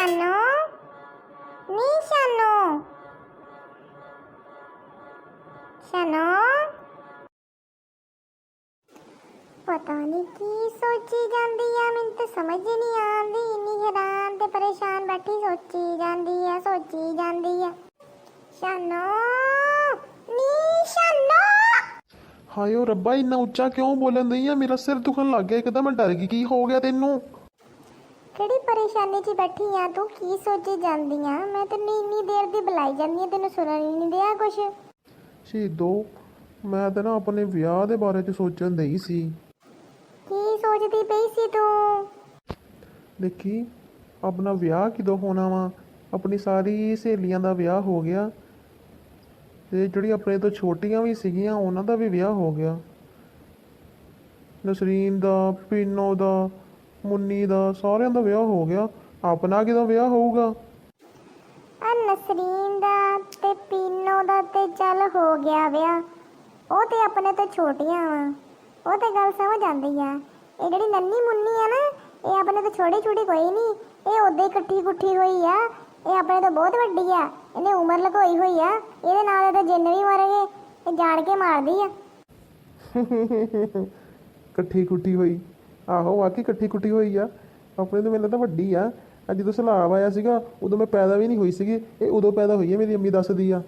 शानो नी शानो शानो पता नहीं की सोची जाती है। मैनू तो समझ ही नहीं आती। इन्नी हैरान ते परेशान बैठी सोची जाती है शानो नी शानो। हाय ओ रब्बा इन्ना उच्चा क्यों बोलन दी है? मेरा सिर दुखन लग गया एकदम। मैं डर गई की हो गया तेनू? ਕਿਹੜੀ ਪਰੇਸ਼ਾਨੀ 'ਚ ਬੈਠੀ ਆ ਤੂੰ? ਕੀ ਸੋਚੀ ਜਾਂਦੀ ਆ? ਮੈਂ ਤੈਨੂੰ ਇੰਨੀ ਦੇਰ ਦੀ ਬੁਲਾਈ ਜਾਂਦੀ ਆ, ਤੈਨੂੰ ਸੁਣਨ ਹੀ ਨਹੀਂ ਦਿਆ ਕੁਛ। ਸ਼ਹੀਦੋ ਮੈਂ ਤਾਂ ਨਾ ਆਪਣੇ ਵਿਆਹ ਦੇ ਬਾਰੇ 'ਚ ਸੋਚਣ ਦਈ ਸੀ। ਕੀ ਸੋਚਦੀ ਪਈ ਸੀ ਤੂੰ? ਦੇਖੀ ਆਪਣਾ ਵਿਆਹ ਕਿਦੋਂ ਹੋਣਾ ਵਾ? ਆਪਣੀ ਸਾਰੀ ਸਹੇਲੀਆਂ ਦਾ ਵਿਆਹ ਹੋ ਗਿਆ ਤੇ ਜਿਹੜੀ ਆਪਣੇ ਤੋਂ ਛੋਟੀਆਂ ਵੀ ਸੀਗੀਆਂ ਉਹਨਾਂ ਦਾ ਵੀ ਵਿਆਹ ਹੋ ਗਿਆ। ਨਸਰੀਨ ਦਾ, ਪੀਨੋ ਦਾ, ਮੁੰਨੀ ਦਾ, ਸਾਰਿਆਂ ਦਾ ਵਿਆਹ ਹੋ ਗਿਆ। ਆਪਣਾ ਕਿਦੋਂ ਵਿਆਹ ਹੋਊਗਾ? ਆ ਨਸਰੀਨ ਦਾ ਤੇ ਪੀਨੋ ਦਾ ਤੇ ਚੱਲ ਹੋ ਗਿਆ ਵਿਆਹ। ਉਹ ਤੇ ਆਪਣੇ ਤੋਂ ਛੋਟੀਆਂ ਵਾ, ਉਹ ਤੇ ਗੱਲ ਸਮਝ ਆਉਂਦੀ ਆ। ਇਹ ਜਿਹੜੀ ਨੰਨੀ ਮੁੰਨੀ ਆ ਨਾ, ਇਹ ਆਪਣੇ ਤੋਂ ਛੋਟੀ ਕੋਈ ਨਹੀਂ। ਇਹ ਉਦਾਂ ਹੀ ਇਕੱਠੀ ਕੁੱਠੀ ਹੋਈ ਆ। ਇਹ ਆਪਣੇ ਤੋਂ ਬਹੁਤ ਵੱਡੀ ਆ। ਇਹਨੇ ਉਮਰ ਲਗੋਈ ਹੋਈ ਆ। ਇਹਦੇ ਨਾਲ ਇਹਦਾ ਜਿੰਨ ਵੀ ਮਰ ਗਏ। ਇਹ ਜਾਣ ਕੇ ਮਾਰਦੀ ਆ। ਇਕੱਠੀ ਕੁੱਠੀ ਹੋਈ? ਆਹੋ ਵਾਕਈ ਇਕੱਠੀ ਕੁੱਠੀ ਹੋਈ ਆ। ਆਪਣੇ ਤੋਂ ਮੈਨੂੰ ਤਾਂ ਵੱਡੀ ਆ। ਅੱਜ ਜਦੋਂ ਸਲਾਬ ਆਇਆ ਸੀਗਾ ਉਦੋਂ ਮੈਂ ਪੈਦਾ ਵੀ ਨਹੀਂ ਹੋਈ ਸੀਗੀ। ਇਹ ਉਦੋਂ ਪੈਦਾ ਹੋਈ ਹੈ, ਮੇਰੀ ਅੰਮੀ ਦੱਸਦੀ ਆ।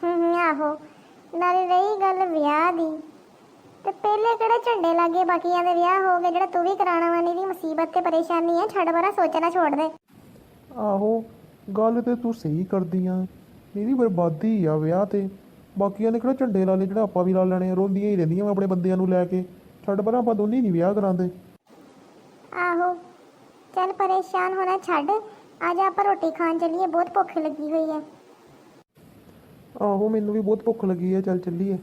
ਆਹੋ। ਨਾਲੇ ਰਹੀ ਗੱਲ ਵਿਆਹ ਦੀ, ਤੇ ਪਹਿਲੇ ਕਿਹੜੇ ਝੰਡੇ ਲੱਗੇ ਬਾਕੀਆਂ ਦੇ ਵਿਆਹ ਹੋ ਗਏ। ਜਿਹੜਾ ਤੂੰ ਵੀ ਕਰਾਉਣਾ ਵਾ, ਦੀ ਮੁਸੀਬਤ ਤੇ ਪਰੇਸ਼ਾਨੀ ਆ। ਛੱਡ ਪਰਾਂ, ਸੋਚਣਾ ਛੋੜ ਦੇ। ਆਹੋ ਗੱਲ ਤੇ ਤੂੰ ਸਹੀ ਕਰਦੀ ਆ। ਮੇਰੀ ਬਰਬਾਦੀ ਆ ਵਿਆਹ ਤੇ। ਬਾਕੀਆਂ ਨੇ ਕਿਹੜਾ ਝੰਡੇ ਲਾ ਲਏ ਜਿਹੜਾ ਆਪਾਂ ਵੀ ਲਾ ਲੈਣੇ? ਰੋਂਦੀਆਂ ਹੀ ਰਹਿੰਦੀਆਂ ਆਪਣੇ ਬੰਦਿਆਂ ਨੂੰ ਲੈ ਕੇ। ਛੱਡ ਪਰਾਂ, ਆਪਾਂ ਦੋਨੇ ਨਹੀਂ ਵਿਆਹ ਕਰਾਉਂਦੇ। ਆਹੋ ਚੱਲ ਪਰੇਸ਼ਾਨ ਹੋਣਾ ਛੱਡ। ਅੱਜ ਆਪਾਂ ਰੋਟੀ ਖਾਣ ਚੱਲੀਏ, ਬਹੁਤ ਭੁੱਖ ਲੱਗੀ ਹੋਈ ਹੈ। ਆਹੋ ਮੈਨੂੰ ਵੀ ਬਹੁਤ ਭੁੱਖ ਲੱਗੀ ਆ। ਚੱਲ ਚੱਲੀਏ।